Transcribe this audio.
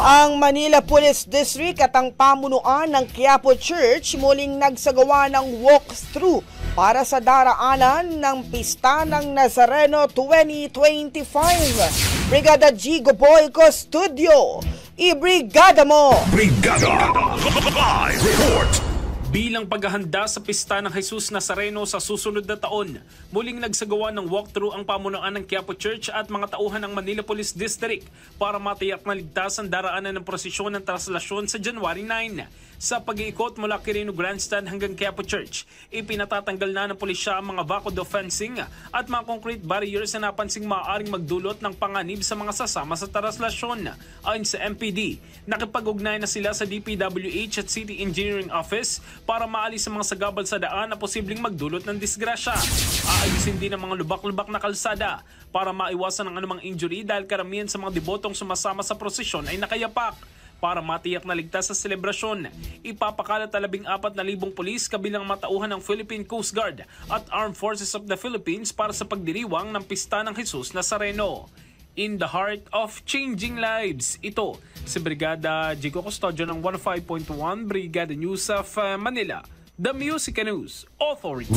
Ang Manila Police District at ang pamunuan ng Quiapo Church muling nagsagawa ng walkthrough para sa daraanan ng Pista ng Nazareno 2025. Brigada G. Goboy Studio, i-brigada mo! Brigada! Live report! Bilang paghahanda sa Pista ng Jesus Nazareno sa susunod na taon, muling nagsagawa ng walkthrough ang pamunuan ng Quiapo Church at mga tauhan ng Manila Police District para matiyak na ligtas ang daraanan ng prosesyon ng traslasyon sa January 9. Sa pag-iikot mula Quirino Grandstand hanggang Quiapo Church, ipinatatanggal na ng pulisya ang mga vacado fencing at mga concrete barriers na napansing maaaring magdulot ng panganib sa mga sasama sa traslasyon. Ayon sa MPD, nakipag-ugnay na sila sa DPWH at City Engineering Office para maalis ang mga sagabal sa daan na posibleng magdulot ng disgrasya. Aayusin din ang mga lubak-lubak na kalsada para maiwasan ang anumang injury dahil karamihan sa mga debotong sumasama sa prosesyon ay nakayapak. Para matiyak na ligtas sa selebrasyon, ipapakalat na 14,000 pulis kabilang matauhan ng Philippine Coast Guard at Armed Forces of the Philippines para sa pagdiriwang ng Pista ng Jesus Nazareno. In the heart of changing lives, ito si Brigada Jigo Custodio ng 105.1 Brigada News of Manila, the Music News Authority.